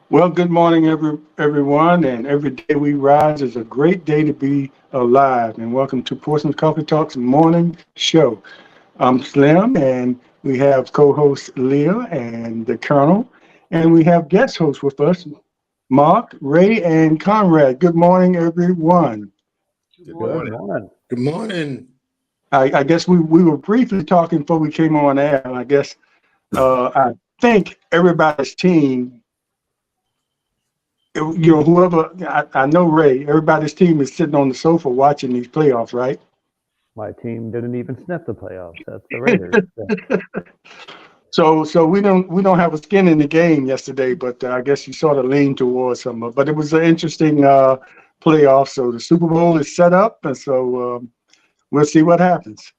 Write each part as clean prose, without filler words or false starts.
Well, good morning, everyone, and every day we rise is a great day to be alive. And welcome to Portsmouth Coffee Talks morning show. I'm Slim, and we have co-host Leah and the Colonel, and we have guest hosts with us, Mark, Ray, and Conrad. Good morning, everyone. Good morning. Good morning. I guess we were briefly talking before we came on air, and I guess I think everybody's team. Whoever, I know Ray, everybody's team is sitting on the sofa watching these playoffs, right? My team didn't even sniff the playoffs. That's the Raiders. So we don't have a skin in the game yesterday, but I guess you sort of lean towards some. But it was an interesting playoff. So the Super Bowl is set up, and so we'll see what happens.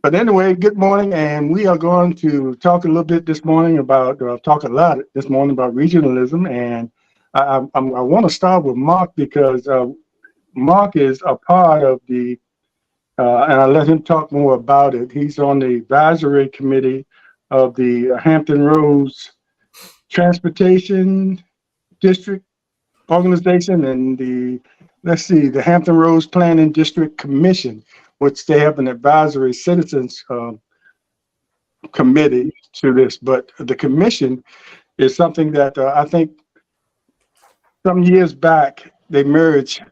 But anyway, good morning, and we are going to talk a little bit this morning about regionalism, and I want to start with Mark because Mark is a part of the, and I'll let him talk more about it. He's on the advisory committee of the Hampton Roads Transportation District Organization and the Hampton Roads Planning District Commission, which they have an advisory citizens committee to this. But the commission is something that I think some years back they merged.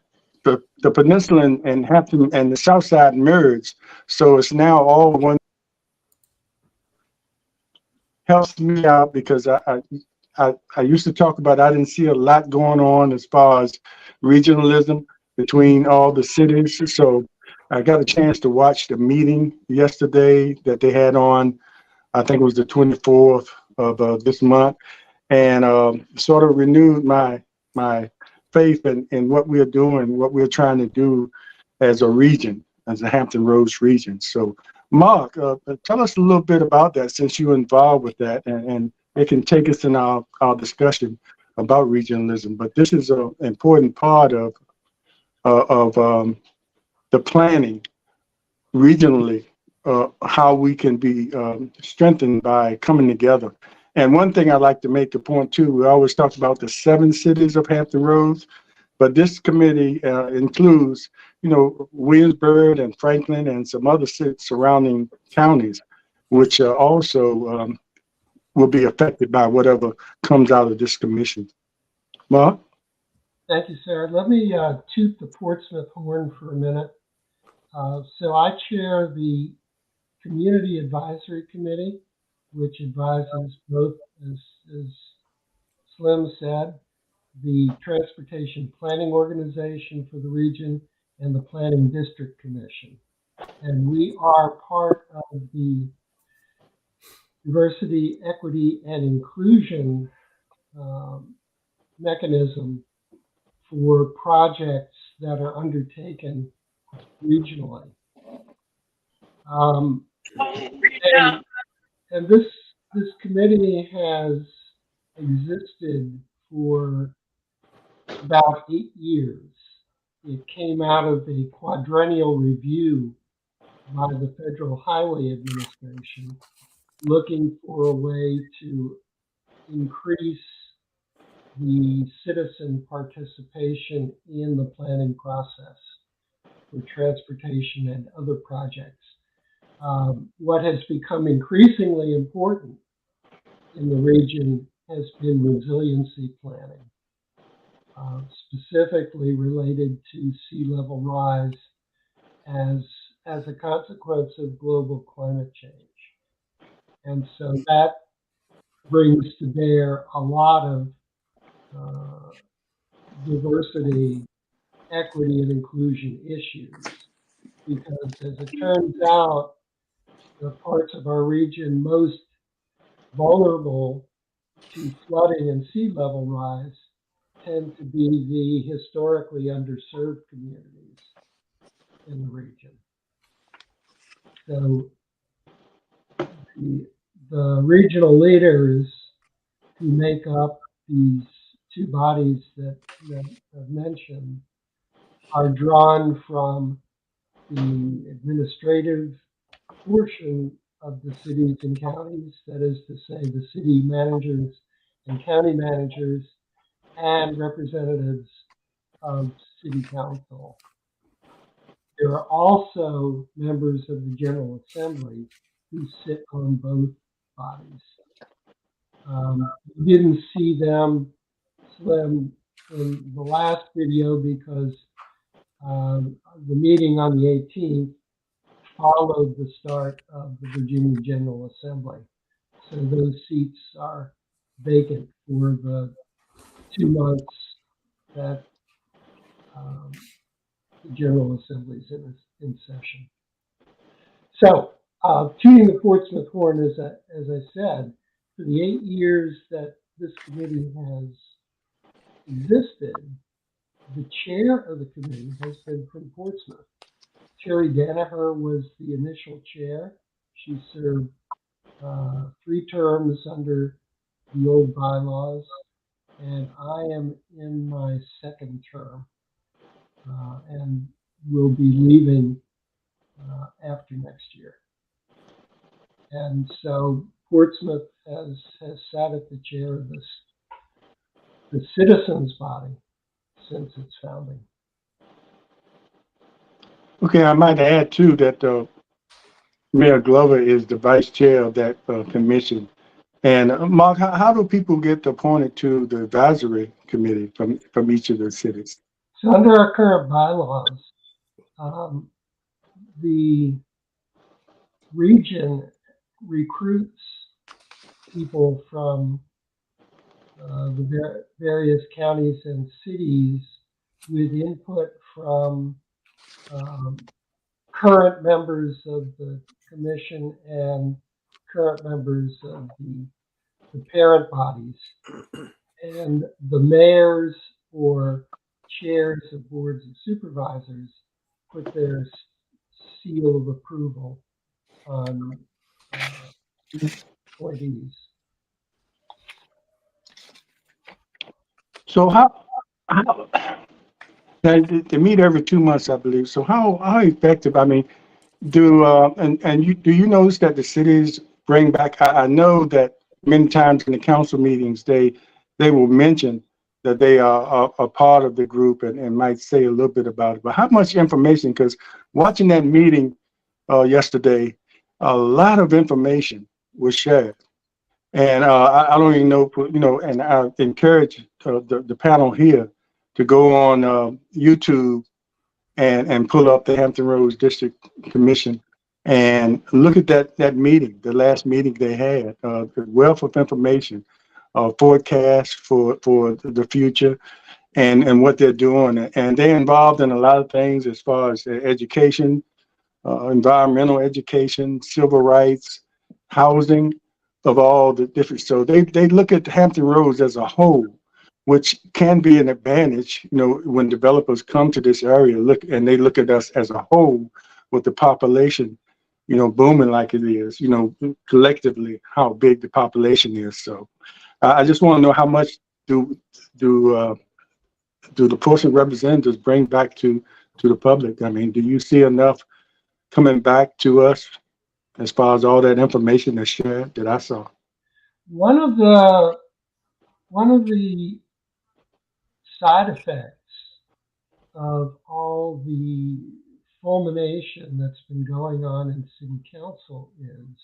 The peninsula and Hampton and the South Side merged, so it's now all one. Helps me out because I used to talk about I didn't see a lot going on as far as regionalism between all the cities. So I got a chance to watch the meeting yesterday that they had on, I think it was the 24th of this month, and sort of renewed my faith in what we're doing, what we're trying to do as a region, as the Hampton Roads region. So Mark, tell us a little bit about that since you're involved with that, and it can take us in our discussion about regionalism. But this is an important part of the planning regionally, how we can be strengthened by coming together. And one thing I like to make the point too, we always talk about the 7 cities of Hampton Roads, but this committee includes, Williamsburg and Franklin and some other surrounding counties, which also will be affected by whatever comes out of this commission. Mark? Thank you, sir. Let me toot the Portsmouth horn for a minute. So I chair the Community Advisory Committee, which advises both, as Slim said, the Transportation Planning Organization for the region and the Planning District Commission. And we are part of the Diversity, Equity, and Inclusion mechanism for projects that are undertaken regionally. And this committee has existed for about 8 years. It came out of a quadrennial review by the Federal Highway Administration, looking for a way to increase the citizen participation in the planning process for transportation and other projects. What has become increasingly important in the region has been resiliency planning, specifically related to sea level rise as a consequence of global climate change. And so that brings to bear a lot of diversity, equity, and inclusion issues, because as it turns out, the parts of our region most vulnerable to flooding and sea level rise tend to be the historically underserved communities in the region. So the regional leaders who make up these two bodies that I've mentioned are drawn from the administrative portion of the cities and counties, that is to say, the city managers and county managers and representatives of city council. There are also members of the General Assembly who sit on both bodies. You didn't see them, Slim, in the last video because the meeting on the 18th followed the start of the Virginia General Assembly. So those seats are vacant for the 2 months that the General Assembly is in session. So, tuning the Portsmouth horn, as I said, for the 8 years that this committee has existed, the chair of the committee has been from Portsmouth. Terry Danaher was the initial chair. She served 3 terms under the old bylaws, and I am in my 2nd term and will be leaving after next year. And so Portsmouth has sat at the chair of the citizens body since its founding. Okay, I might add too that Mayor Glover is the vice chair of that commission. And Mark, how do people get appointed to the advisory committee from each of the cities? So under our current bylaws, the region recruits people from the various counties and cities with input from current members of the commission and current members of the parent bodies. And the mayors or chairs of boards of supervisors put their seal of approval on appointees. So how they meet every 2 months, I believe. So how effective? I mean, do you notice that the cities bring back? I know that many times in the council meetings they will mention that they are a part of the group and might say a little bit about it. But how much information? Because watching that meeting yesterday, a lot of information was shared. And I don't even know, and I encourage the panel here to go on YouTube and pull up the Hampton Roads District Commission and look at that meeting, the last meeting they had, the wealth of information, forecast for the future and what they're doing. And they're involved in a lot of things as far as education, environmental education, civil rights, housing, of all the different. So they look at Hampton Roads as a whole, which can be an advantage, when developers come to this area, they look at us as a whole with the population, booming like it is, collectively how big the population is. So I just want to know how much do the Portsmouth representatives bring back to the public? I mean, do you see enough coming back to us as far as all that information that's shared that I saw? One of the side effects of all the fulmination that's been going on in city council is,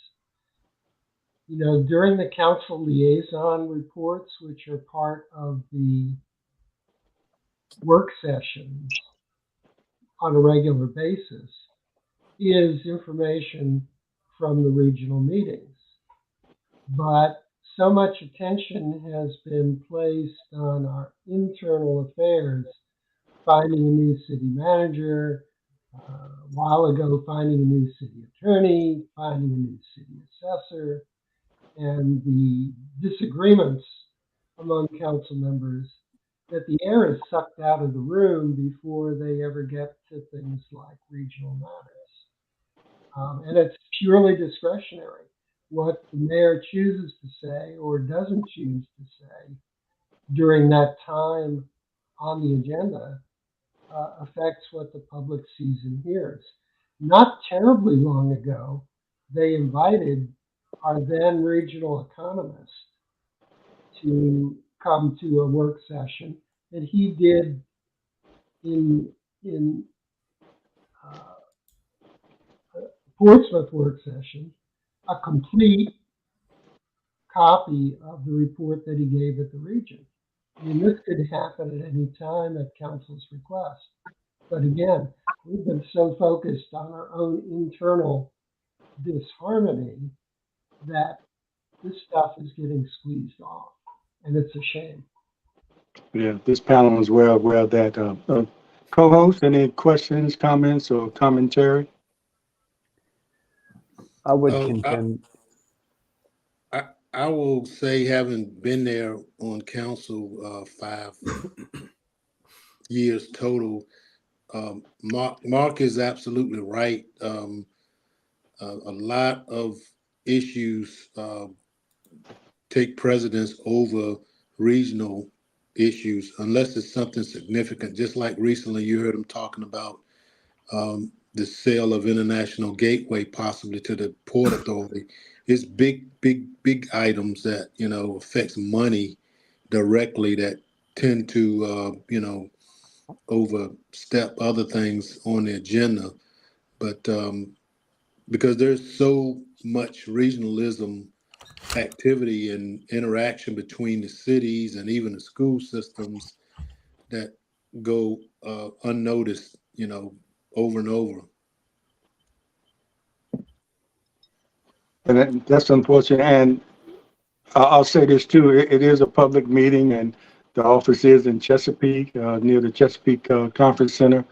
during the council liaison reports, which are part of the work sessions on a regular basis, is information from the regional meetings. But so much attention has been placed on our internal affairs, finding a new city manager, a while ago finding a new city attorney, finding a new city assessor, and the disagreements among council members that the air is sucked out of the room before they ever get to things like regional matters. And it's purely discretionary. What the mayor chooses to say or doesn't choose to say during that time on the agenda affects what the public sees and hears. Not terribly long ago, they invited our then regional economist to come to a work session, and he did in Portsmouth work session a complete copy of the report that he gave at the region. I mean, this could happen at any time at council's request. But again, we've been so focused on our own internal disharmony that this stuff is getting squeezed off, and it's a shame. Yeah, this panel is well aware of that. Co-host, any questions, comments, or commentary? I would Oh, contend. I will say, having been there on council 5 years total, Mark is absolutely right. A lot of issues take precedence over regional issues unless it's something significant. Just like recently, you heard him talking about the sale of International Gateway possibly to the Port Authority. It's big items that, affects money directly that tend to, overstep other things on the agenda. But because there's so much regionalism activity and interaction between the cities and even the school systems that go unnoticed, over and over. And that's unfortunate. And I'll say this too, it is a public meeting, and the office is in Chesapeake, near the Chesapeake Conference Center.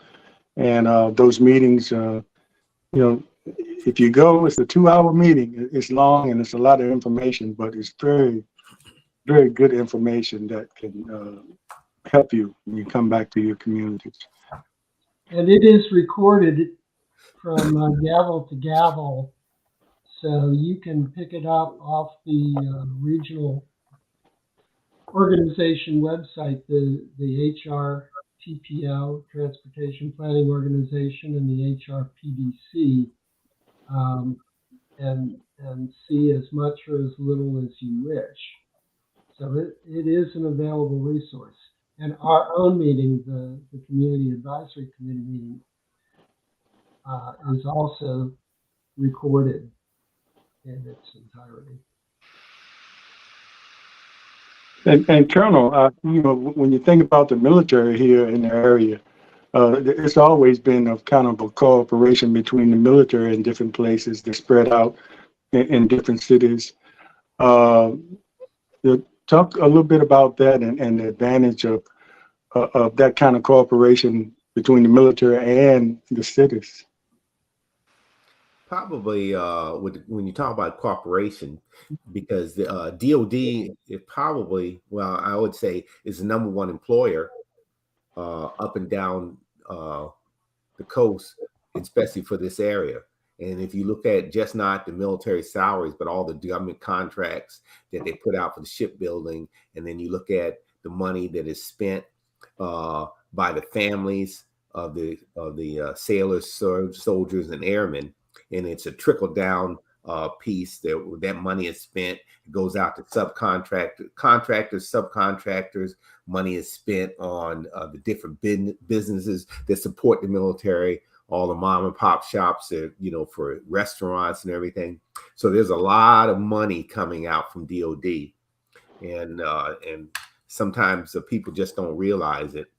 And those meetings, if you go, it's a 2-hour meeting. It's long and it's a lot of information, but it's very, very good information that can help you when you come back to your communities. And it is recorded from gavel to gavel, so you can pick it up off the regional organization website, the HRTPO, Transportation Planning Organization, and the HRPDC, and see as much or as little as you wish. So it is an available resource. And our own meeting, the Community Advisory Committee meeting, is also recorded in its entirety. And Colonel, when you think about the military here in the area, it's always been a kind of a cooperation between the military and different places. They're spread out in different cities. Talk a little bit about that and the advantage of that kind of cooperation between the military and the cities. Probably when you talk about cooperation, because the DOD is probably, well, I would say is the #1 employer up and down the coast, especially for this area. And if you look at just not the military salaries, but all the government contracts that they put out for the shipbuilding, and then you look at the money that is spent by the families of the sailors, soldiers, and airmen, and it's a trickle down piece that money is spent. It goes out to contractors, subcontractors. Money is spent on the different businesses that support the military, all the mom and pop shops, for restaurants and everything. So there's a lot of money coming out from DOD, and sometimes people just don't realize it,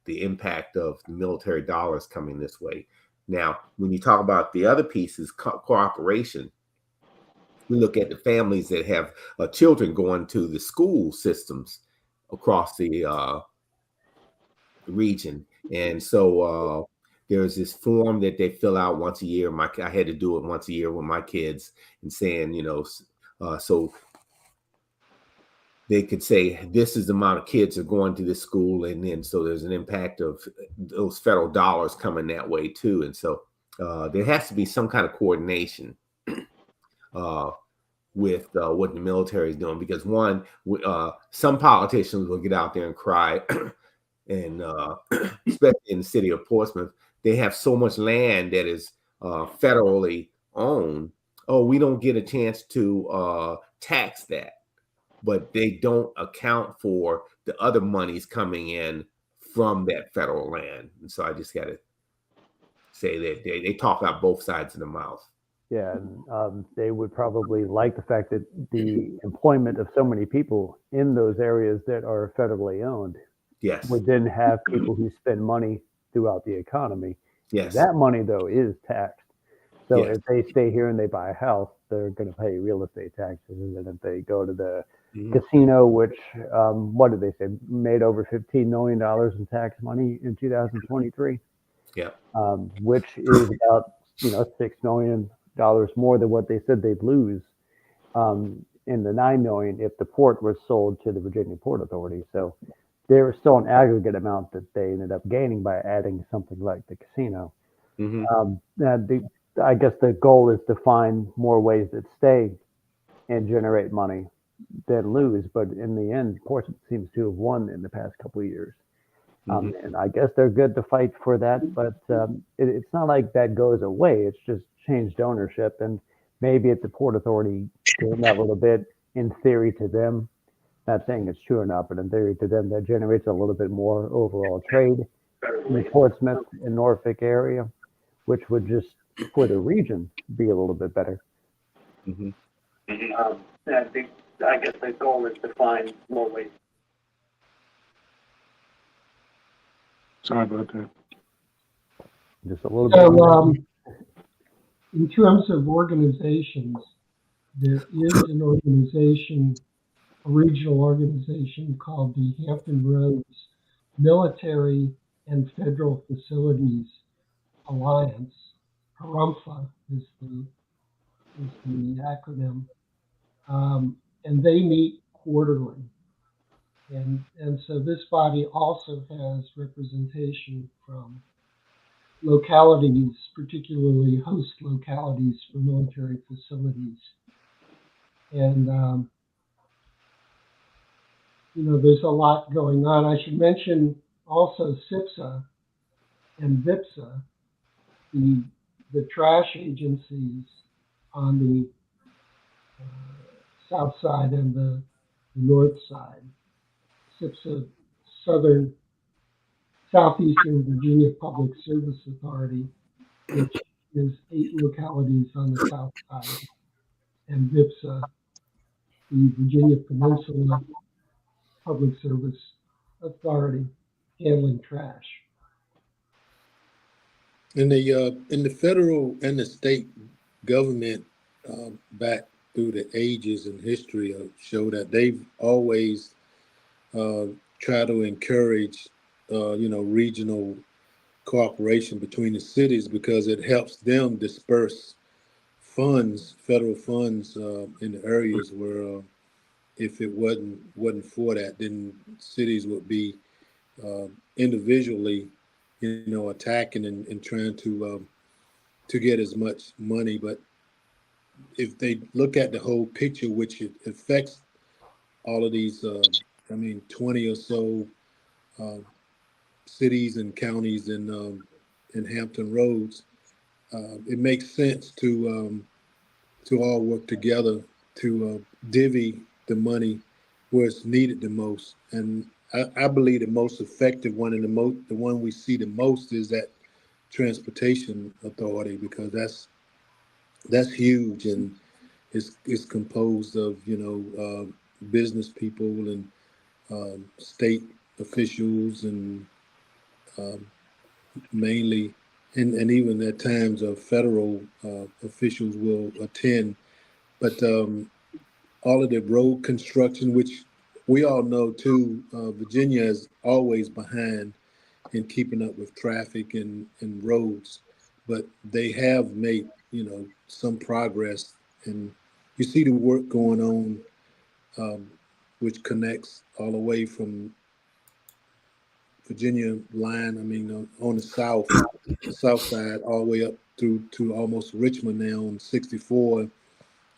the impact of the military dollars coming this way. Now, when you talk about the other pieces, cooperation, we look at the families that have children going to the school systems across the region. And so there's this form that they fill out once a year. I had to do it once a year with my kids, and saying, so they could say this is the amount of kids are going to this school, and then so there's an impact of those federal dollars coming that way too. And so there has to be some kind of coordination with what the military is doing, because one, some politicians will get out there and cry, and especially in the city of Portsmouth, they have so much land that is federally owned. Oh, we don't get a chance to tax that, but they don't account for the other monies coming in from that federal land. And so I just got to say that they talk out both sides of the mouth. Yeah, and they would probably like the fact that the employment of so many people in those areas that are federally owned Yes. would then have people who spend money throughout the economy. Yes. That money, though, is taxed. So Yes. if they stay here and they buy a house, they're going to pay real estate taxes. And if they go to the casino, which, what did they say, made over $15 million in tax money in 2023? Yeah. Which is about, $6 million more than what they said they'd lose in the $9 million if the port was sold to the Virginia Port Authority. So there was still an aggregate amount that they ended up gaining by adding something like the casino. I guess the goal is to find more ways that stay and generate money than lose. But in the end, Portsmouth seems to have won in the past couple of years. And I guess they're good to fight for that, but it's not like that goes away. It's just changed ownership, and maybe at the Port Authority doing that a little bit, in theory to them, not saying it's true or not, but in theory to them, that generates a little bit more overall trade in the Portsmouth and Norfolk area, which would just, for the region, be a little bit better. I guess the goal is to find more ways. Sorry about that. Just a little bit. So, in terms of organizations, there is an organization, a regional organization called the Hampton Roads Military and Federal Facilities Alliance. HARUMFA is the acronym. And they meet quarterly. And so this body also has representation from localities, particularly host localities for military facilities. And, there's a lot going on. I should mention also SIPSA and VIPSA, the trash agencies on the south side and the north side. SIPSA, Southeastern Virginia Public Service Authority, which is 8 localities on the south side, and VIPSA, the Virginia Peninsula Public Service Authority, handling trash. In the federal and the state government, back through the ages and history, show that they've always tried to encourage, regional cooperation between the cities, because it helps them disperse funds, federal funds, in the areas where, if it wasn't for that, then cities would be individually, attacking and trying to get as much money. But if they look at the whole picture, which it affects all of these, 20 or so cities and counties in Hampton Roads, it makes sense to all work together to divvy the money where it's needed the most. And I believe the most effective one, and the one we see the most, is that Transportation Authority, because that's huge, and it's composed of business people and state officials, and mainly, and even at times federal officials will attend. But all of the road construction, which we all know too, Virginia is always behind in keeping up with traffic and roads, but they have made some progress, and you see the work going on which connects all the way from Virginia line. I mean, on the south side, all the way up through to almost Richmond now on 64,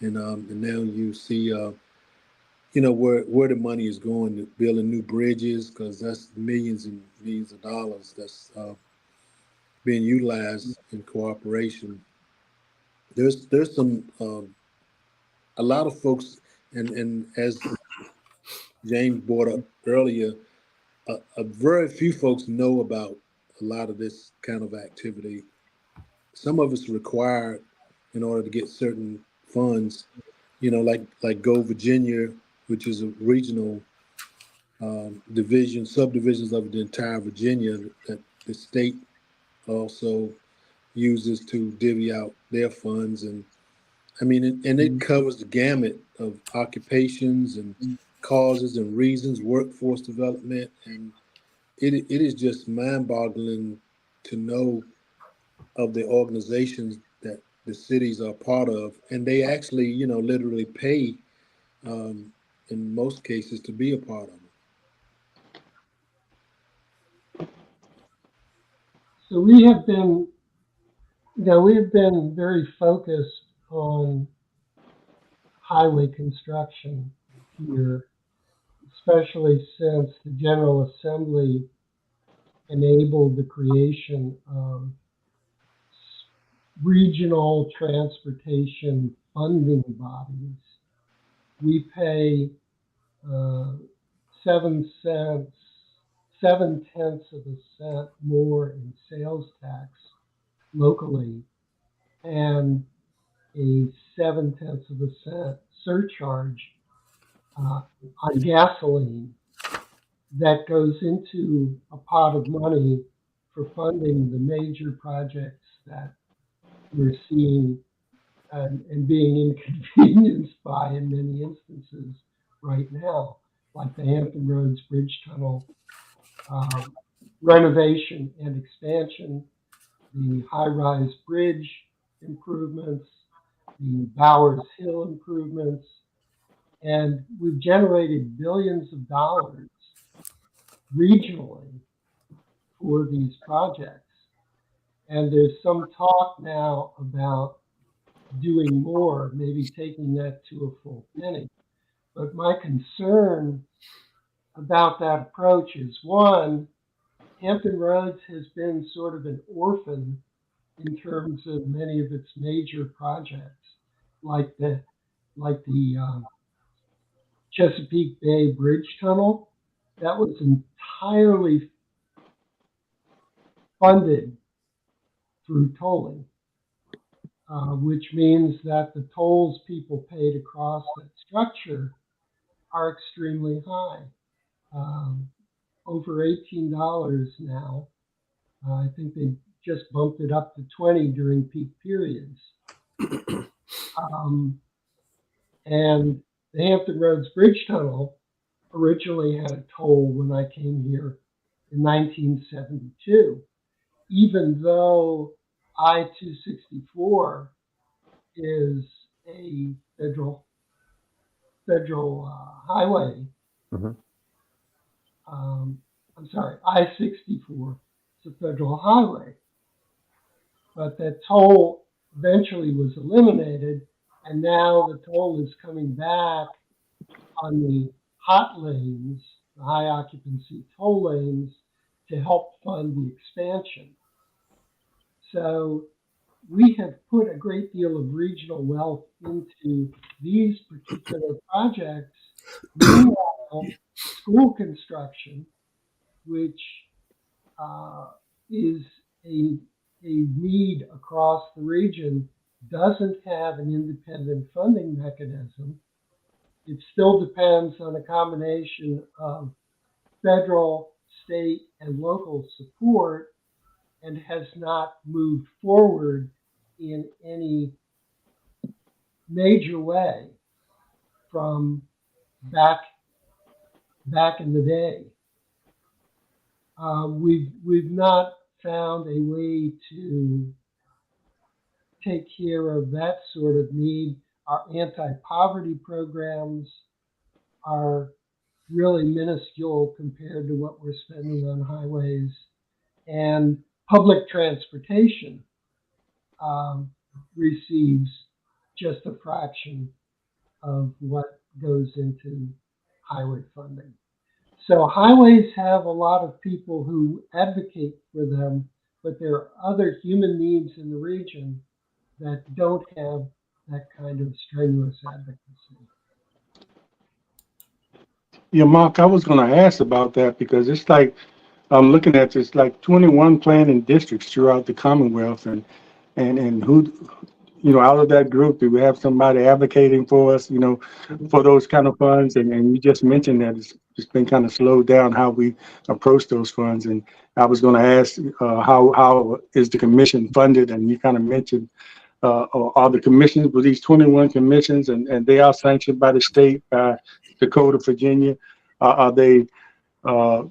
and now you see, where the money is going to building new bridges, because that's millions and millions of dollars that's being utilized in cooperation. There's some a lot of folks, and as James brought up earlier, a very few folks know about a lot of this kind of activity. Some of it's required in order to get certain funds, like Go Virginia, which is a regional subdivisions of the entire Virginia that the state also uses to divvy out their funds. And I mean, and it covers the gamut of occupations and causes and reasons, workforce development, and it is just mind-boggling to know of the organizations that the cities are part of, and they actually, literally pay in most cases to be a part of it. So we have been very focused on highway construction here, especially since the General Assembly enabled the creation of regional transportation funding bodies. We pay 7 7/10 of a cent more in sales tax locally, and a 7/10 of a cent surcharge on gasoline that goes into a pot of money for funding the major projects that we're seeing and being inconvenienced by in many instances right now, like the Hampton Roads Bridge Tunnel renovation and expansion, the high-rise bridge improvements, the Bowers Hill improvements, and we've generated billions of dollars regionally for these projects. And there's some talk now about doing more, maybe taking that to a full penny. But my concern about that approach is, one, Hampton Roads has been sort of an orphan in terms of many of its major projects, like the Chesapeake Bay Bridge Tunnel. That was entirely funded through tolling, which means that the tolls people pay to cross that structure are extremely high, over $18 now. I think they just bumped it up to 20 during peak periods. And the Hampton Roads Bridge Tunnel originally had a toll when I came here in 1972, even though I-264 is a federal highway. Mm-hmm. I'm sorry, I-64 is a federal highway, but that toll eventually was eliminated, and now the toll is coming back on the hot lanes, the high occupancy toll lanes, to help fund the expansion. So we have put a great deal of regional wealth into these particular projects. Meanwhile, school construction, which is a need across the region, doesn't have an independent funding mechanism. It still depends on a combination of federal, state, and local support, and has not moved forward in any major way from back in the day. We've not found a way to take care of that sort of need. Our anti-poverty programs are really minuscule compared to what we're spending on highways, and public transportation receives just a fraction of what goes into highway funding. So highways have a lot of people who advocate for them, but there are other human needs in the region that don't have that kind of strenuous advocacy. Yeah, Mark, I was going to ask about that because it's like I'm looking at this like 21 planning districts throughout the Commonwealth, and who, out of that group, do we have somebody advocating for us, for those kind of funds? And you just mentioned that it's been kind of slowed down how we approach those funds. And I was going to ask, how is the commission funded? And you kind of mentioned, are the commissions with these 21 commissions, and they are sanctioned by the state, by the Code of Virginia. Are they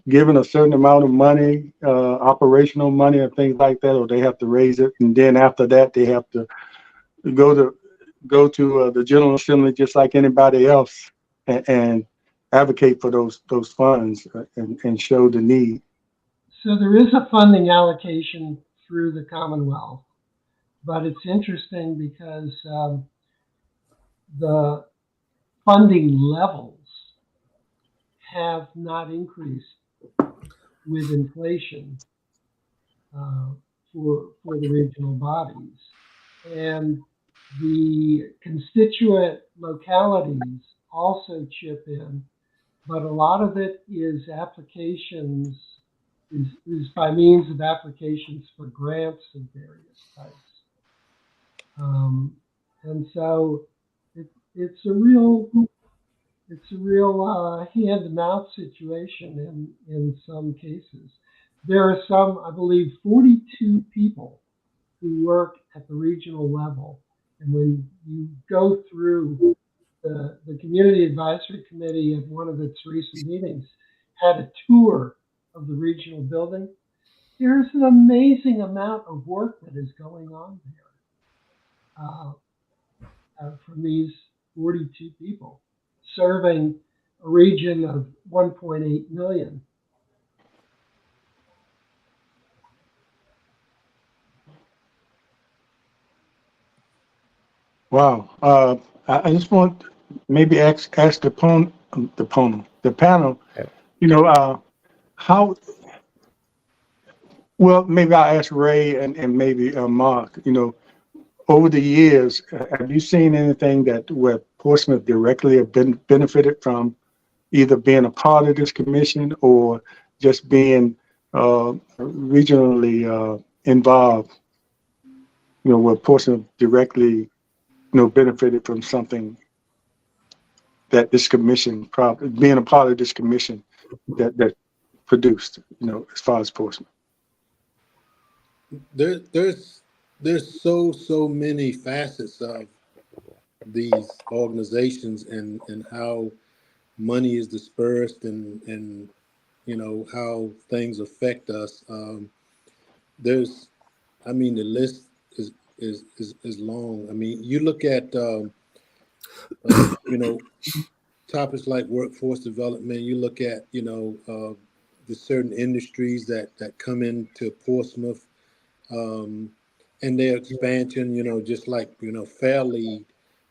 given a certain amount of money, operational money or things like that, or they have to raise it, and then after that they have to go to the General Assembly just like anybody else, and advocate for those funds, and show the need. So there is a funding allocation through the Commonwealth, but it's interesting because the funding levels have not increased with inflation for the regional bodies. And the constituent localities also chip in, but a lot of it is applications, is by means of applications for grants of various types. And so it's a real hand-to-mouth situation in some cases. There are some, I believe, 42 people who work at the regional level. And when you go through the Community Advisory Committee at one of its recent meetings, had a tour of the regional building, there's an amazing amount of work that is going on there from these 42 people serving a region of 1.8 million. Wow. I just want maybe ask the panel, how, well, maybe I'll ask Ray and maybe Mark, over the years, have you seen anything where Portsmouth directly have been benefited from either being a part of this commission or just being regionally involved, where Portsmouth directly, benefited from something that this commission, probably being a part of this commission that produced, as far as Portsmouth? There's so many facets of these organizations and how money is dispersed and how things affect us. There's, I mean, the list is long. I mean, you look at topics like workforce development. You look at the certain industries that come into Portsmouth, and their expansion. Just like Fairlead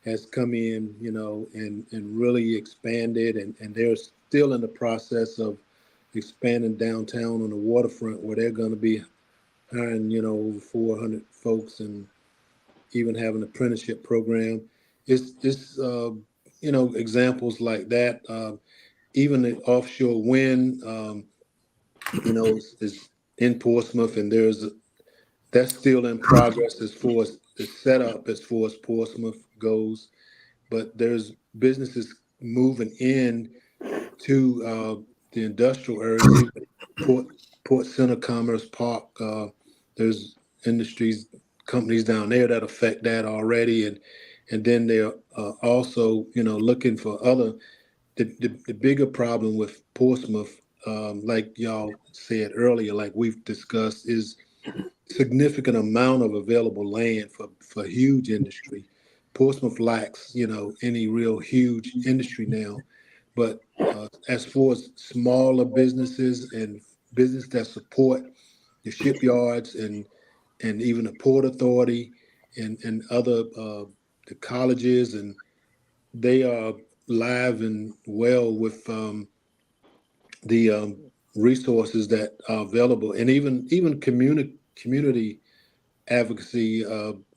has come in, and really expanded, and they're still in the process of expanding downtown on the waterfront, where they're going to be hiring over 400 folks and even have an apprenticeship program. It's examples like that. Even the offshore wind, is in Portsmouth, and that's still in progress as far as the setup as far as Portsmouth goes. But there's businesses moving in to the industrial areas, Port Center Commerce Park. There's industries, companies down there that affect that already, and then they're also looking for other. The bigger problem with Portsmouth, like y'all said earlier, like we've discussed, is significant amount of available land for huge industry. Portsmouth lacks any real huge industry now. But as far as smaller businesses and business that support the shipyards and even the port authority and other the colleges, and they are live and well with the resources that are available, and even community advocacy.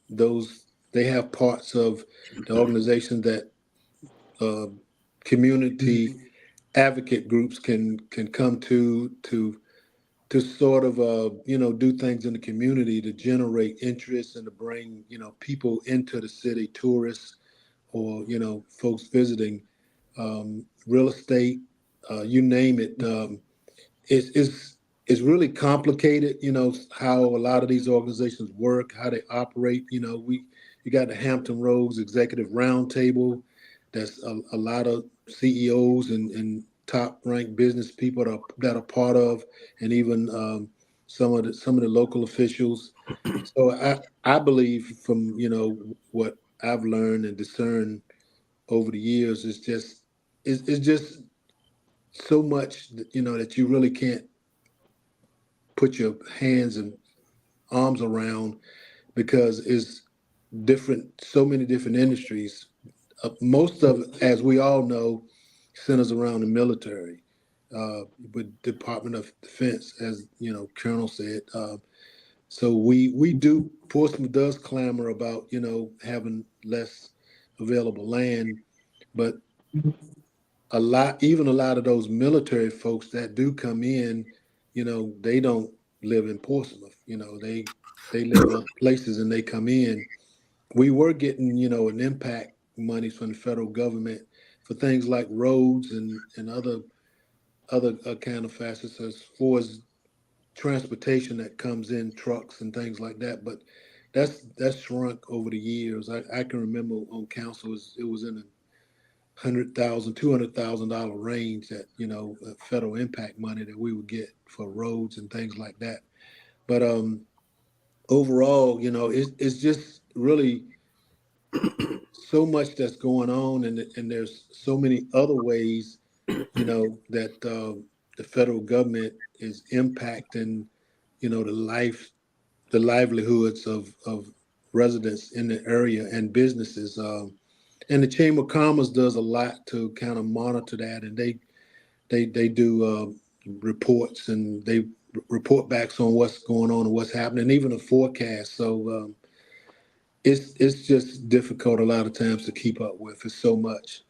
Those they have parts of the organization that uh, community advocate groups can come to sort of do things in the community to generate interest and to bring people into the city, tourists or folks visiting, real estate, you name it. It's really complicated, how a lot of these organizations work, how they operate. You got the Hampton Roads Executive Roundtable. That's a lot of CEOs and top ranked business people that are part of, and even some of the local officials. So I believe from what I've learned and discerned over the years, it's just so much that you really can't put your hands and arms around, because it's different, so many different industries. Most of it, as we all know, centers around the military, with Department of Defense, as Colonel said. So we do, Portsmouth does clamor about having less available land, but even a lot of those military folks that do come in, they don't live in Portsmouth. They live other places and they come in. We were getting, an impact money from the federal government for things like roads and other kind of facets as far as transportation that comes in, trucks and things like that. But that's shrunk over the years. I can remember on council it was in a $200,000 range, that federal impact money that we would get for roads and things like that. But overall, it's just really so much that's going on, and there's so many other ways that the federal government is impacting the livelihoods of residents in the area and businesses. And the Chamber of Commerce does a lot to kind of monitor that, and they do reports, and they report backs on what's going on and what's happening, even a forecast. So it's just difficult a lot of times to keep up with. It's so much.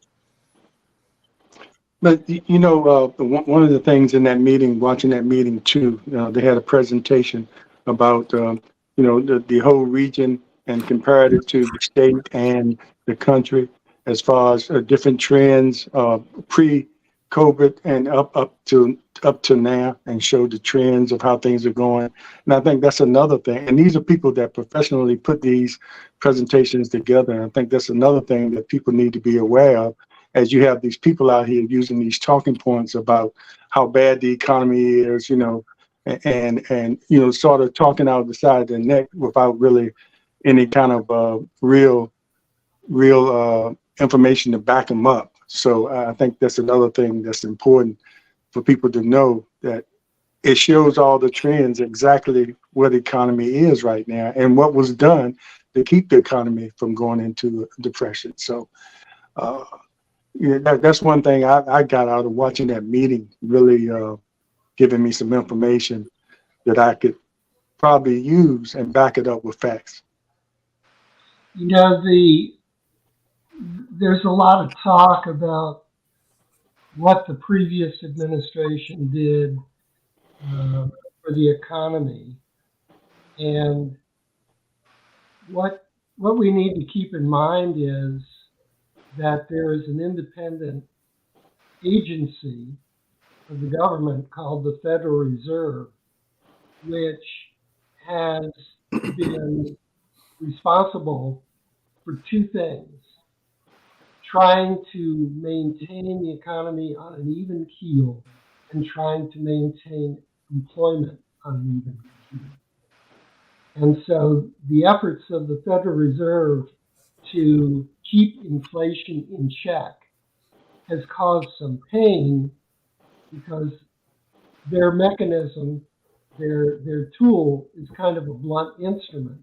But one of the things in that meeting, watching that meeting too, they had a presentation about the whole region and compared it to the state and the country as far as different trends pre-COVID and up to now, and showed the trends of how things are going. And I think that's another thing. And these are people that professionally put these presentations together. And I think that's another thing that people need to be aware of, as you have these people out here using these talking points about how bad the economy is, and sort of talking out the side of their neck without really any kind of real information to back them up. So I think that's another thing that's important for people to know, that it shows all the trends, exactly where the economy is right now and what was done to keep the economy from going into a depression. So that's one thing I got out of watching that meeting, really giving me some information that I could probably use and back it up with facts. There's a lot of talk about what the previous administration did for the economy, and what we need to keep in mind is that there is an independent agency of the government called the Federal Reserve, which has been responsible for two things: trying to maintain the economy on an even keel and trying to maintain employment on an even keel. And so the efforts of the Federal Reserve to keep inflation in check has caused some pain because their mechanism, their tool is kind of a blunt instrument,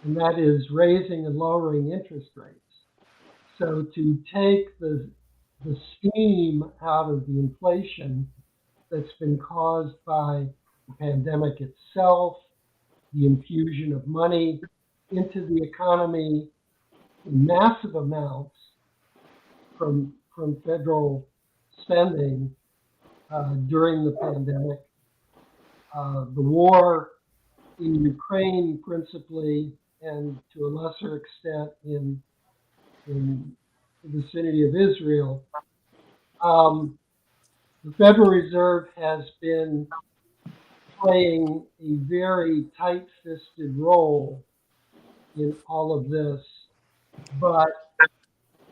and that is raising and lowering interest rates. So to take the steam out of the inflation that's been caused by the pandemic itself, the infusion of money into the economy in massive amounts from federal spending during the pandemic, the war in Ukraine principally, and to a lesser extent in the vicinity of Israel. The Federal Reserve has been playing a very tight-fisted role in all of this, but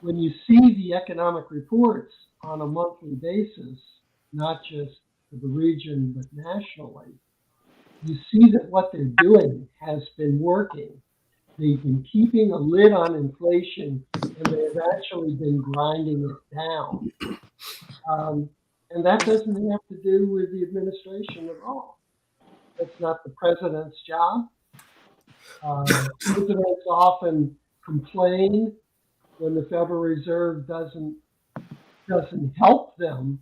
when you see the economic reports on a monthly basis, not just for the region but nationally, you see that what they're doing has been working. They've been keeping a lid on inflation, and they've actually been grinding it down. And that doesn't have to do with the administration at all. That's not the president's job. Presidents often complain when the Federal Reserve doesn't help them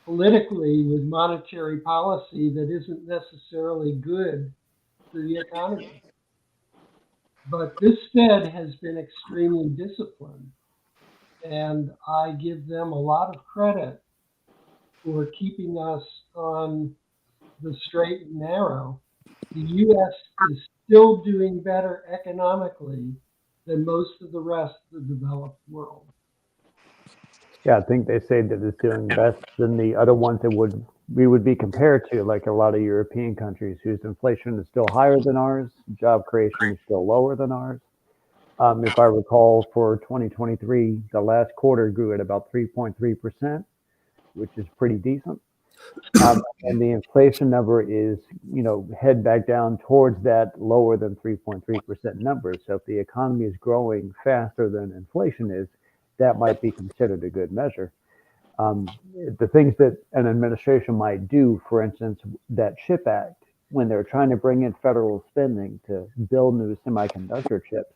politically with monetary policy that isn't necessarily good for the economy. But this Fed has been extremely disciplined, and I give them a lot of credit for keeping us on the straight and narrow. The U.S. is still doing better economically than most of the rest of the developed world. Yeah, I think they say that it's doing best than the other ones that we would be compared to, like a lot of European countries whose inflation is still higher than ours, job creation is still lower than ours. If I recall, for 2023, the last quarter grew at about 3.3%, which is pretty decent. And the inflation number is, head back down towards that lower than 3.3% number. So if the economy is growing faster than inflation is, that might be considered a good measure. The things that an administration might do, for instance, that CHIP Act, when they're trying to bring in federal spending to build new semiconductor chips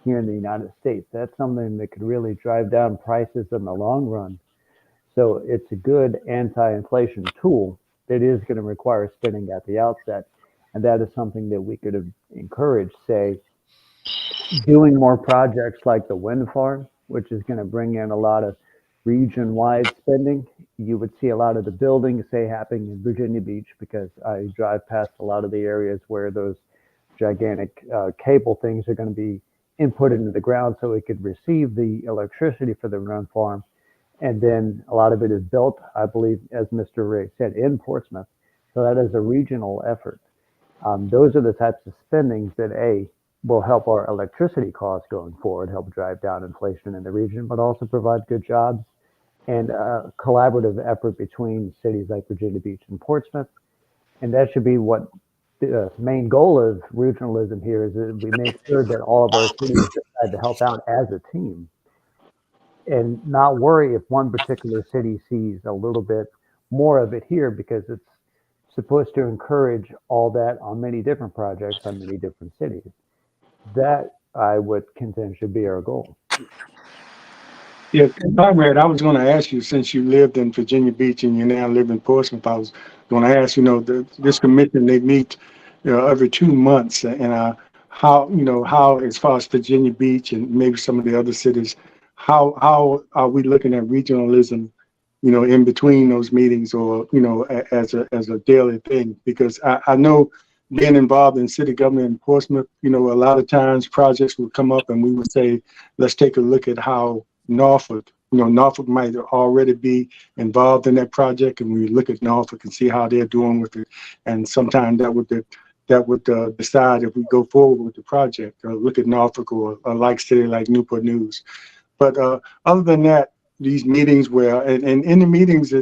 here in the United States, that's something that could really drive down prices in the long run. So it's a good anti-inflation tool that is going to require spending at the outset. And that is something that we could encourage, say, doing more projects like the wind farm, which is going to bring in a lot of region-wide spending. You would see a lot of the buildings, say, happening in Virginia Beach, because I drive past a lot of the areas where those gigantic cable things are going to be inputted into the ground so it could receive the electricity for the wind farm. And then a lot of it is built, I believe, as Mr. Ray said, in Portsmouth. So that is a regional effort. Those are the types of spendings that, will help our electricity costs going forward, help drive down inflation in the region, but also provide good jobs and a collaborative effort between cities like Virginia Beach and Portsmouth. And that should be what the main goal of regionalism here is, that we make sure that all of our cities decide to help out as a team and not worry if one particular city sees a little bit more of it here, because it's supposed to encourage all that on many different projects on many different cities. That, I would contend, should be our goal. Yeah, Conrad, I was going to ask you, since you lived in Virginia Beach and you now live in Portsmouth, I was going to ask, this commission, they meet, every 2 months, and how, as far as Virginia Beach and maybe some of the other cities, how are we looking at regionalism, in between those meetings, or, as a daily thing? Because I know, being involved in city government in Portsmouth, a lot of times projects would come up and we would say, let's take a look at how Norfolk might already be involved in that project, and we look at Norfolk and see how they're doing with it. And sometimes that would decide if we go forward with the project, or look at Norfolk or a like city like Newport News. But other than that, these meetings and in the meetings,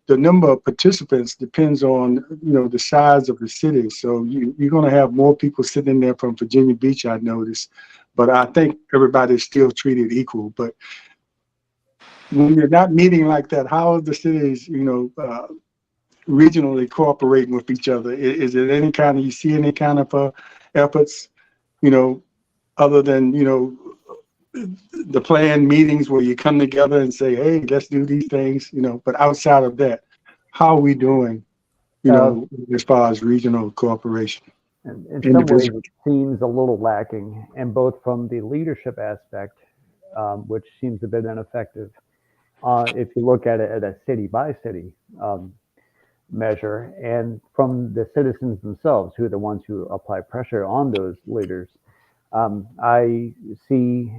the number of participants depends on, the size of the city. So you're going to have more people sitting there from Virginia Beach, I noticed. but I think everybody's still treated equal. But when you're not meeting like that, how are the cities, regionally cooperating with each other? Is it any kind of, you see any kind of efforts, other than, the planned meetings where you come together and say, hey, let's do these things, but outside of that, how are we doing, as far as regional cooperation? And in some ways, Individual. it seems a little lacking, and both from the leadership aspect, which seems a bit ineffective. If you look at it at a city by city measure, and from the citizens themselves, who are the ones who apply pressure on those leaders. I see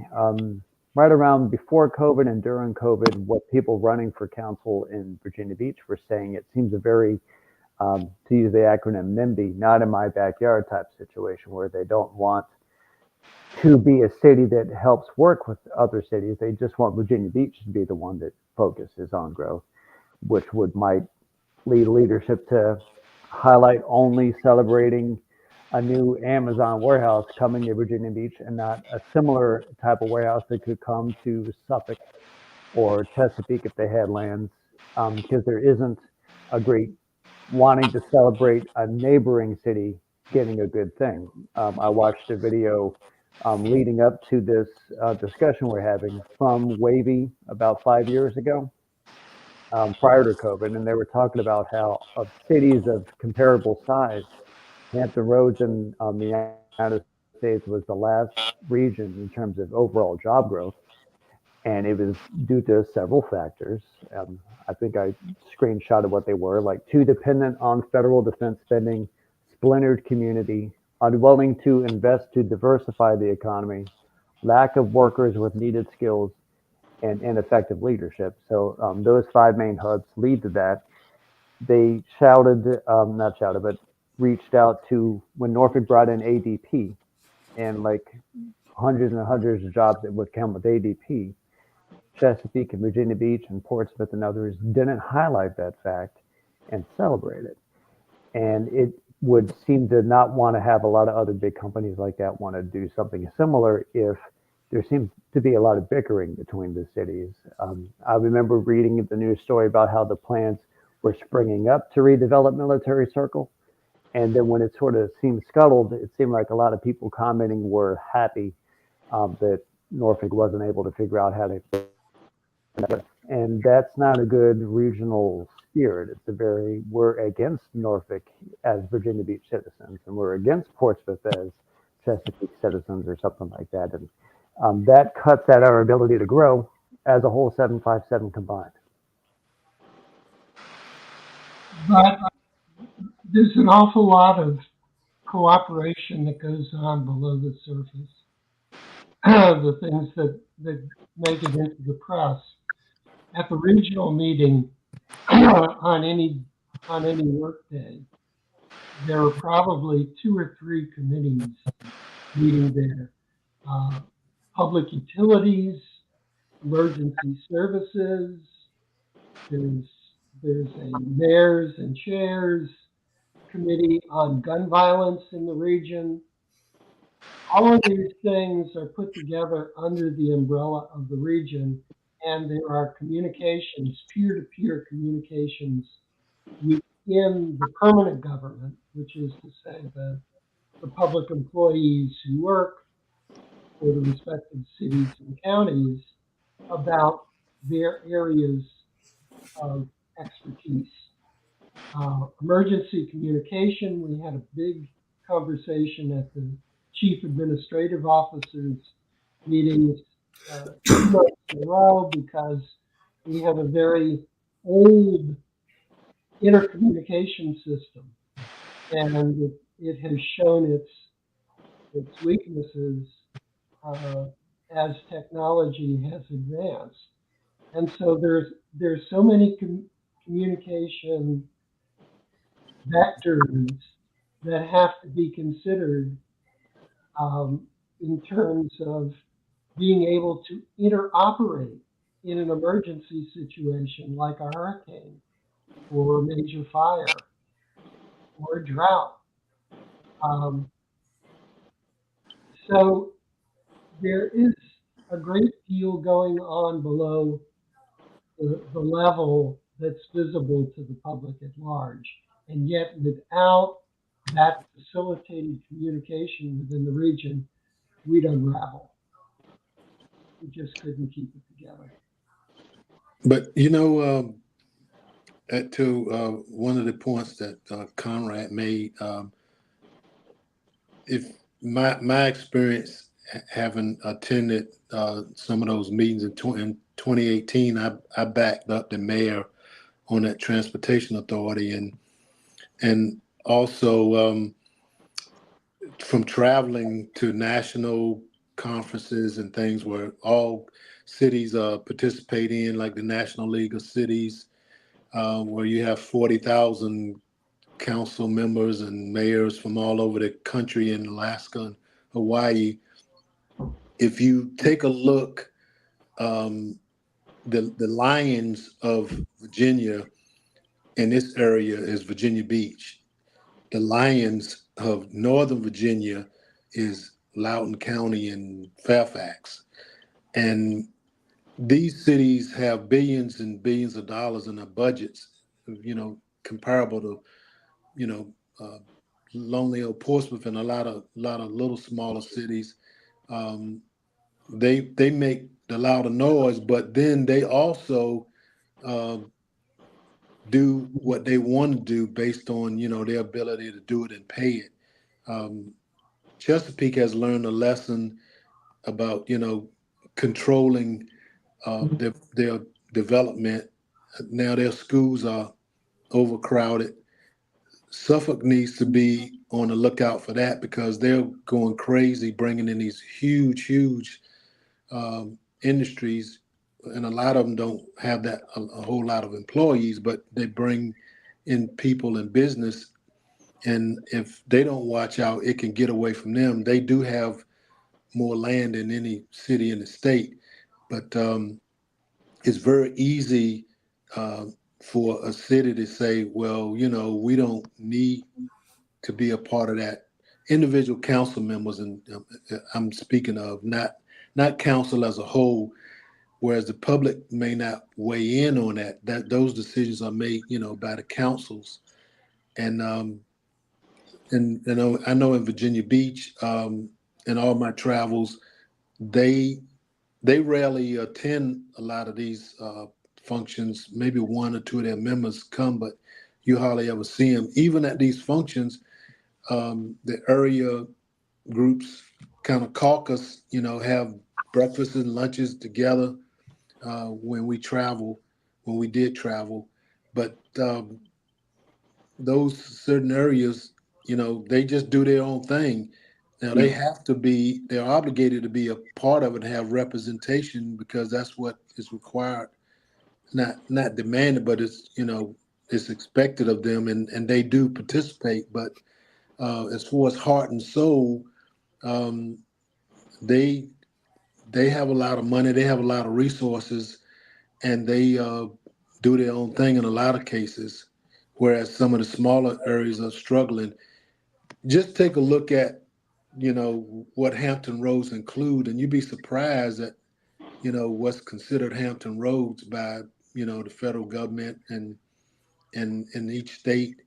right around before COVID and during COVID, what people running for council in Virginia Beach were saying. It seems a very, to use the acronym NIMBY, not in my backyard type situation, where they don't want to be a city that helps work with other cities. They just want Virginia Beach to be the one that focuses on growth, which might lead leadership to highlight only celebrating a new Amazon warehouse coming to Virginia Beach and not a similar type of warehouse that could come to Suffolk or Chesapeake if they had lands, because there isn't a great wanting to celebrate a neighboring city getting a good thing. I watched a video leading up to this discussion we're having from Wavy about 5 years ago, prior to COVID, and they were talking about how of cities of comparable size, Hampton Roads in the United States was the last region in terms of overall job growth, and it was due to several factors. I think I screenshotted what they were, like too dependent on federal defense spending, splintered community, unwilling to invest to diversify the economy, lack of workers with needed skills, and ineffective leadership. So those five main hubs lead to that. They not shouted, but reached out to when Norfolk brought in ADP, and like hundreds and hundreds of jobs that would come with ADP. Chesapeake and Virginia Beach and Portsmouth and others didn't highlight that fact and celebrate it. And it would seem to not want to have a lot of other big companies like that want to do something similar if there seems to be a lot of bickering between the cities. I remember reading the news story about how the plans were springing up to redevelop Military Circle. And then when it sort of seemed scuttled, it seemed like a lot of people commenting were happy that Norfolk wasn't able to figure out how to. And that's not a good regional spirit. It's we're against Norfolk as Virginia Beach citizens, and we're against Portsmouth as Chesapeake citizens or something like that. And that cuts at our ability to grow as a whole 757 combined. But there's an awful lot of cooperation that goes on below the surface. The things that make it into the press. At the regional meeting on any work day, there are probably 2 or 3 committees meeting there. Public utilities, emergency services, there's a mayors and chairs committee on gun violence in the region. All of these things are put together under the umbrella of the region, and there are communications, peer-to-peer communications within the permanent government, which is to say the public employees who work for the respective cities and counties about their areas of expertise. Emergency communication, we had a big conversation at the chief administrative officers meetings 2 months in a row because we have a very old intercommunication system, and it has shown its weaknesses as technology has advanced. And so there's so many communication vectors that have to be considered in terms of being able to interoperate in an emergency situation like a hurricane or a major fire or a drought. So there is a great deal going on below the level that's visible to the public at large. And yet without that facilitated communication within the region, we'd unravel. We just couldn't keep it together. But to one of the points that Conrad made, if my experience having attended some of those meetings in 2018, I backed up the mayor on that transportation authority, and also from traveling to national conferences and things where all cities participate in, like the National League of Cities, where you have 40,000 council members and mayors from all over the country in Alaska and Hawaii. If you take a look, the Lions of Virginia in this area is Virginia Beach. The Lions of Northern Virginia is Loudoun County and Fairfax. And these cities have billions and billions of dollars in their budgets, comparable to, lonely old Portsmouth and a lot of little smaller cities. They make the louder noise, but then they also uh, do what they want to do based on their ability to do it and pay it. Chesapeake has learned a lesson about controlling their development. Now their schools are overcrowded. Suffolk needs to be on the lookout for that because they're going crazy, bringing in these huge industries, and a lot of them don't have that a whole lot of employees, but they bring in people in business, and if they don't watch out, it can get away from them. They do have more land than any city in the state, but it's very easy for a city to say, well, we don't need to be a part of that. Individual council members, and I'm speaking of not council as a whole, whereas the public may not weigh in on that those decisions are made, by the councils. And I know in Virginia Beach, in all my travels, they rarely attend a lot of these functions. Maybe one or two of their members come, but you hardly ever see them. Even at these functions, the area groups kind of caucus, have breakfasts and lunches together when we did travel. But those certain areas, they just do their own thing. Now they're obligated to be a part of it and have representation because that's what is required, not demanded, but it's expected of them, and they do participate. But as far as heart and soul, um, they have a lot of money, they have a lot of resources, and they do their own thing in a lot of cases, whereas some of the smaller areas are struggling. Just take a look at, what Hampton Roads include, and you'd be surprised at, what's considered Hampton Roads by, the federal government and in each state.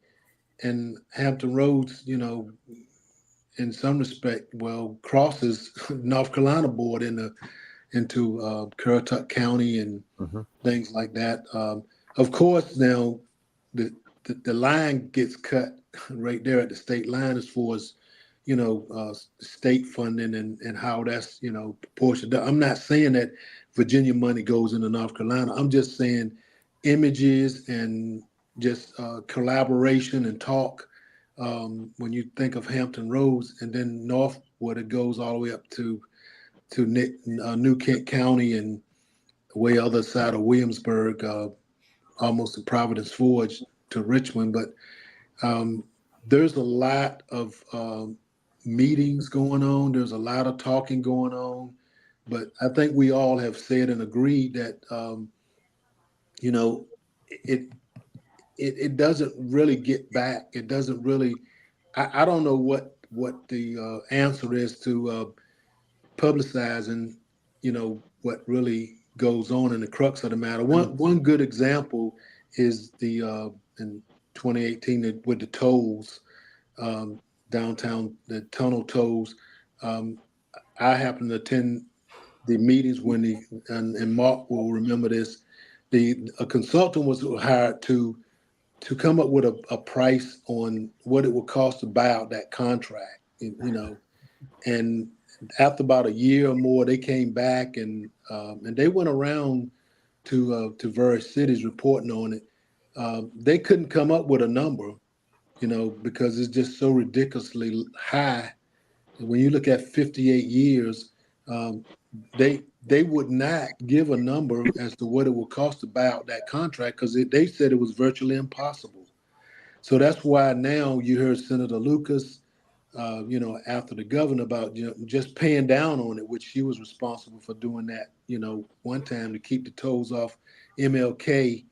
And Hampton Roads, in some respect, well, crosses North Carolina board into Currituck County and Mhm. things like that. Of course, now the line gets cut right there at the state line as far as state funding and how that's proportioned. I'm not saying that Virginia money goes into North Carolina. I'm just saying images and just collaboration and talk. When you think of Hampton Roads and then northward, it goes all the way up to New Kent County and way other side of Williamsburg, almost to Providence Forge to Richmond. But there's a lot of meetings going on. There's a lot of talking going on. But I think we all have said and agreed that it it doesn't really get back. It doesn't really. I don't know what the answer is to publicizing, what really goes on in the crux of the matter. One good example is the in 2018 with the tolls, downtown, the tunnel tolls. I happened to attend the meetings when and Mark will remember this. A consultant was hired to come up with a price on what it would cost to buy out that contract, and after about a year or more, they came back and they went around to various cities reporting on it. They couldn't come up with a number, because it's just so ridiculously high. When you look at 58 years, they would not give a number as to what it would cost to buy out that contract, because they said it was virtually impossible. So that's why now you heard Senator Lucas, after the governor, about just paying down on it, which she was responsible for doing that, one time to keep the tolls off MLK,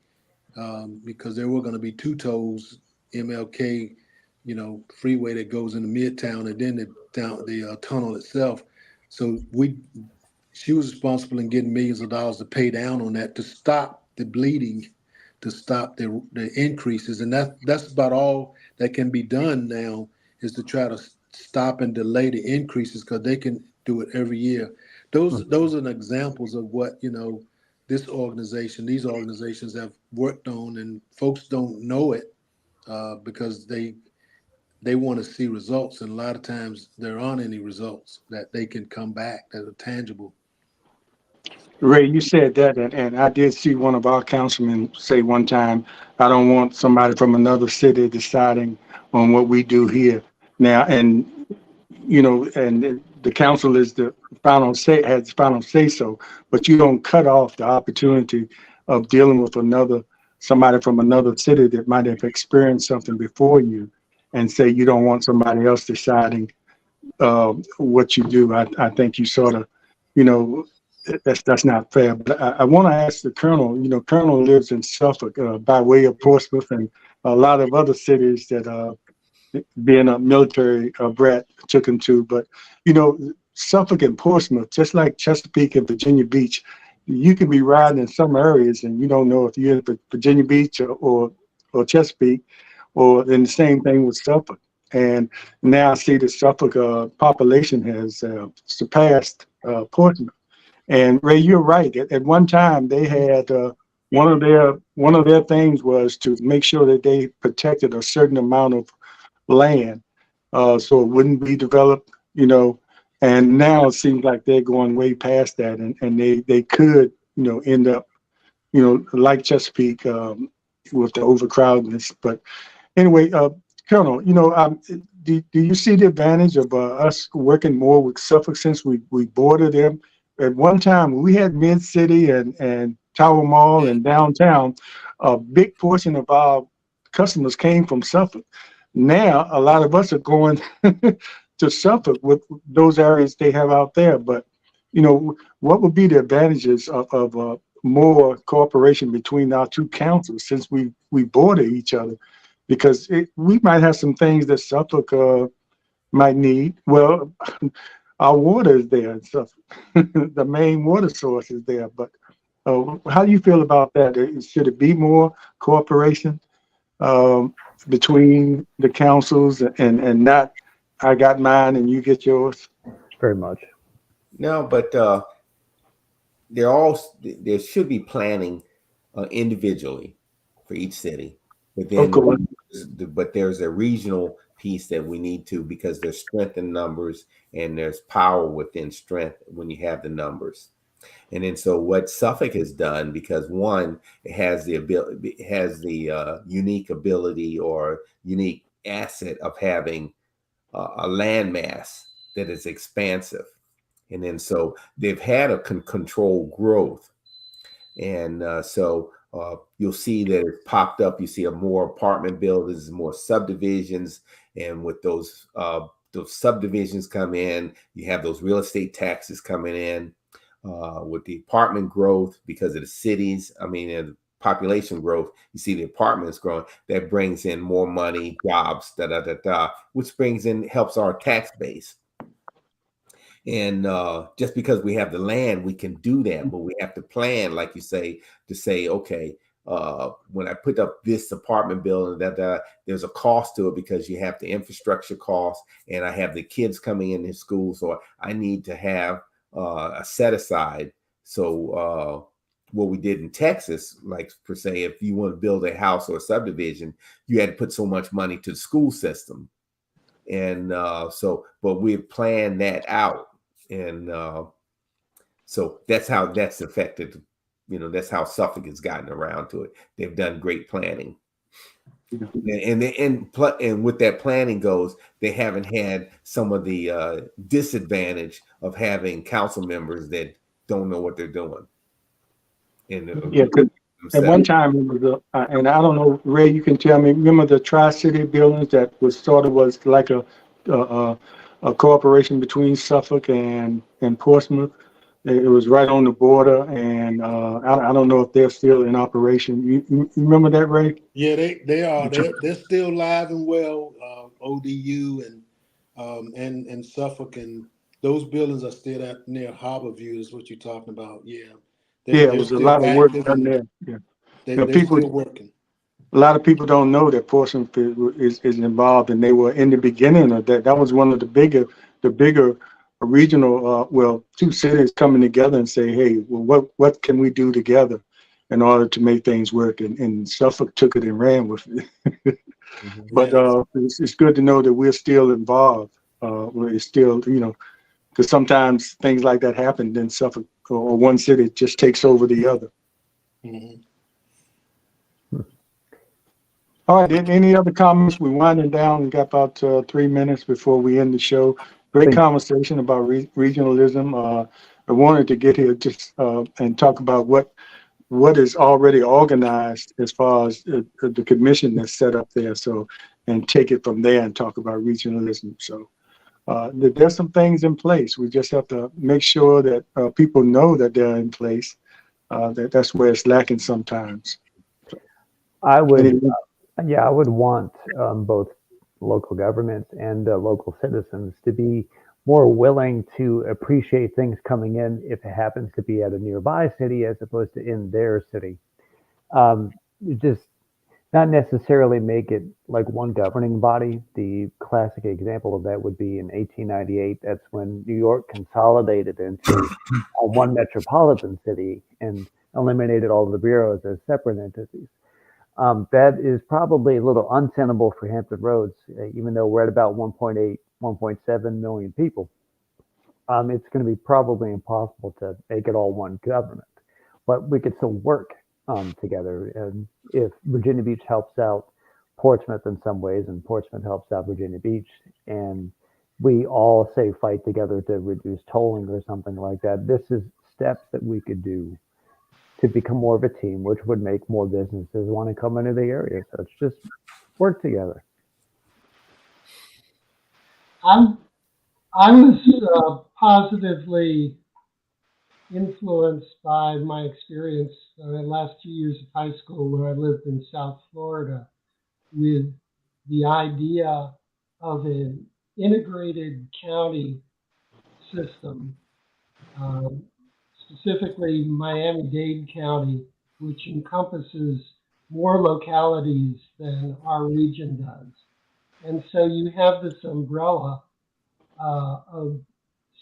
because there were going to be two tolls, MLK, freeway that goes into Midtown, and then the tunnel itself. So she was responsible in getting millions of dollars to pay down on that to stop the bleeding, to stop the increases, and that's about all that can be done now, is to try to stop and delay the increases, because they can do it every year. Those are examples of what these organizations have worked on, and folks don't know it because they want to see results, and a lot of times there aren't any results that they can come back that are tangible. Ray, you said that, and I did see one of our councilmen say one time, I don't want somebody from another city deciding on what we do here. Now, and the council is the has the final say so, but you don't cut off the opportunity of dealing with somebody from another city that might have experienced something before you, and say you don't want somebody else deciding what you do. I think you sort of, that's not fair. But I want to ask the Colonel. Colonel lives in Suffolk by way of Portsmouth and a lot of other cities that being a military brat took him to. But Suffolk and Portsmouth, just like Chesapeake and Virginia Beach, you can be riding in some areas and you don't know if you're in Virginia Beach or Chesapeake, or then the same thing with Suffolk. And now I see the Suffolk population has surpassed Portsmouth. And Ray, you're right. At one time, they had one of their things was to make sure that they protected a certain amount of land, so it wouldn't be developed. And now it seems like they're going way past that, and they could end up like Chesapeake with the overcrowdedness. But anyway, Colonel, do you see the advantage of us working more with Suffolk since we border them? At one time, we had Mid City and Tower Mall and downtown. A big portion of our customers came from Suffolk. Now, a lot of us are going to Suffolk with those areas they have out there. But, what would be the advantages of more cooperation between our two councils since we border each other? Because we might have some things that Suffolk might need. Well, our water is there and stuff. The main water source is there. But how do you feel about that? Should it be more cooperation between the councils and not I got mine and you get yours? Very much. No, but there should be planning individually for each city. But then, but there's a regional piece that we need to, because there's strength in numbers and there's power within strength when you have the numbers. And then so what Suffolk has done, because one, it has the ability, it has the unique ability or unique asset of having a landmass that is expansive. And then so they've had a controlled growth. And so you'll see that it's popped up. You see more apartment buildings, more subdivisions, and with those subdivisions come in, you have those real estate taxes coming in with the apartment growth because of the cities. I mean, and population growth. You see the apartments growing. That brings in more money, jobs, which helps our tax base. And just because we have the land, we can do that, but we have to plan, like you say, to say, okay, when I put up this apartment building, that there's a cost to it because you have the infrastructure cost, and I have the kids coming in school, so I need to have a set aside. So what we did in Texas, like per se, if you want to build a house or a subdivision, you had to put so much money to the school system. And but we've planned that out. And so that's how that's affected. That's how Suffolk has gotten around to it. They've done great planning. And with that planning goes, they haven't had some of the disadvantage of having council members that don't know what they're doing. Yeah, 'cause at one time, it was and I don't know, Ray, you can tell me. Remember the Tri-City buildings that was like a cooperation between Suffolk and Portsmouth. It was right on the border, and I don't know if they're still in operation. You remember that, Ray? Yeah, they are. They're still live and well. ODU and Suffolk, and those buildings are still near Harborview. Is what you're talking about? Yeah, Yeah, it they're was a still lot of work active done and there. Yeah, they're people. still working. A lot of people don't know that Portsmouth is involved, and they were in the beginning of that. That was one of the bigger regional, two cities coming together and say, hey, well, what can we do together in order to make things work? And Suffolk took it and ran with it. But Yes. it's good to know that we're still involved. It's still, because sometimes things like that happen, then Suffolk or one city just takes over the other. Mm-hmm. All right, any other comments? We're winding down. We got about 3 minutes before we end the show. Great conversation about regionalism. I wanted to get here just and talk about what is already organized as far as the commission that's set up there. So, and take it from there and talk about regionalism. So there's some things in place. We just have to make sure that people know that they're in place. That's where it's lacking sometimes. I would, Any- yeah, I would want both local governments and local citizens to be more willing to appreciate things coming in if it happens to be at a nearby city as opposed to in their city. Just not necessarily make it like one governing body. The classic example of that would be in 1898. That's when New York consolidated into one metropolitan city and eliminated all the boroughs as separate entities. That is probably a little untenable for Hampton Roads, even though we're at about 1.8, 1.7 million people. It's going to be probably impossible to make it all one government, but we could still work together. And if Virginia Beach helps out Portsmouth in some ways, and Portsmouth helps out Virginia Beach, and we all say fight together to reduce tolling or something like that, this is steps that we could do to become more of a team, which would make more businesses want to come into the area. So it's just work together. I was positively influenced by my experience in the last 2 years of high school where I lived in South Florida with the idea of an integrated county system, specifically Miami-Dade County, which encompasses more localities than our region does. And so you have this umbrella of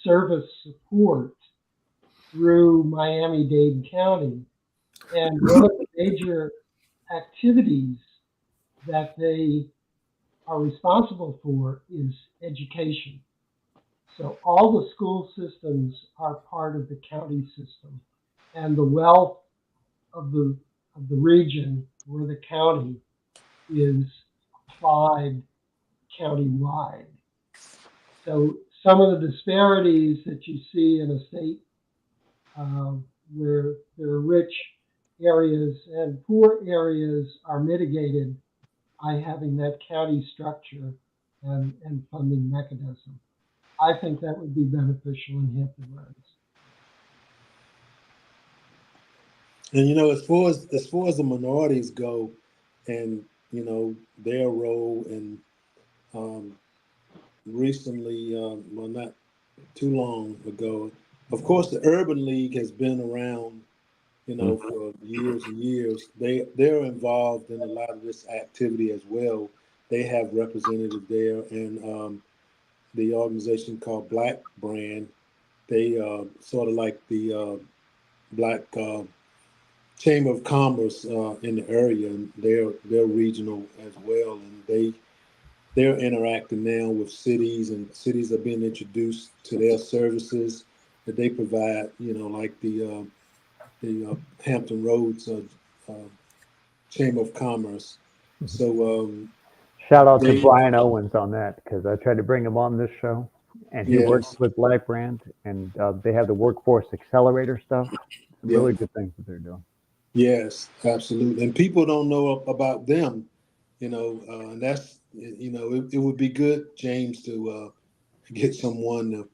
service support through Miami-Dade County. And one of the major activities that they are responsible for is education. So all the school systems are part of the county system, and the wealth of the region or the county is applied countywide. So some of the disparities that you see in a state where there are rich areas and poor areas are mitigated by having that county structure and funding mechanism. I think that would be beneficial in Hampton Roads. And as far as the minorities go, and their role, and recently, well, not too long ago. Of course, the Urban League has been around, for years and years. They're involved in a lot of this activity as well. They have representatives there, and the organization called Black Brand. They sort of like the Black Chamber of Commerce in the area, and they're regional as well, and they're interacting now with cities, and cities are being introduced to their services that they provide. Like the Hampton Roads Chamber of Commerce. So Shout out to they, Brian Owens on that because I tried to bring him on this show, and he works yes, with Black Brand, and they have the Workforce Accelerator stuff. Some yeah, really good things that they're doing. yes, absolutely. And people don't know about them, and that's, it would be good, James, to get someone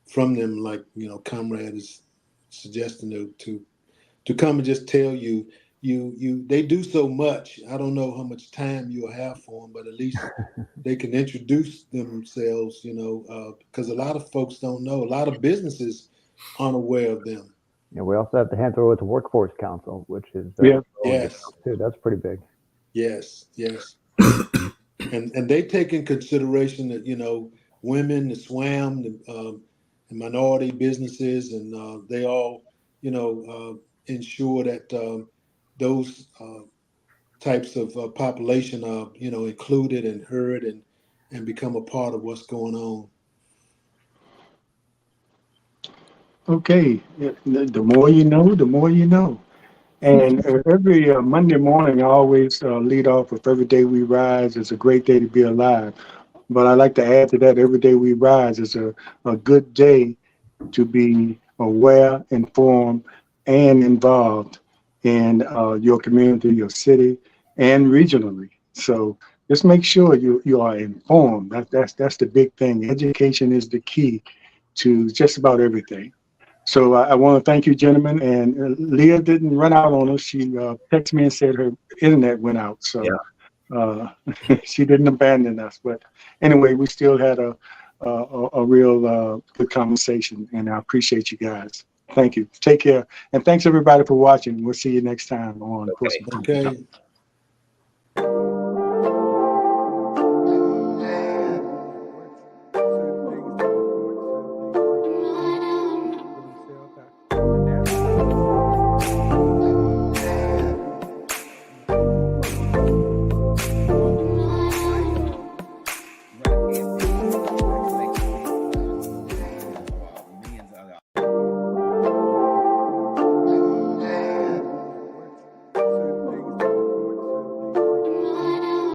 from them, like, Comrade is suggesting to come and just tell you, they do so much. I don't know how much time you'll have for them, but at least they can introduce themselves, because a lot of folks don't know. A lot of businesses aren't aware of them. And we also have the Hampton Roads Workforce Council, which is Yeah. Yes, too. That's pretty big. yes, yes. And they take in consideration that, women, the SWAM, the minority businesses, and they all, ensure that those types of population are, included and heard and become a part of what's going on. Okay. The more you know, the more you know. And every Monday morning, I always lead off with "Every day we rise is a great day to be alive." But I like to add to that, "Every day we rise is a good day to be aware, informed, and involved in your community, your city, and regionally." So just make sure you are informed. That's the big thing. Education is the key to just about everything. So I want to thank you, gentlemen. And Leah didn't run out on us. She texted me and said her internet went out. So Yeah. she didn't abandon us. But anyway, we still had a real good conversation, and I appreciate you guys. Thank you. Take care, and thanks everybody for watching. We'll see you next time on Okay. Post. Okay.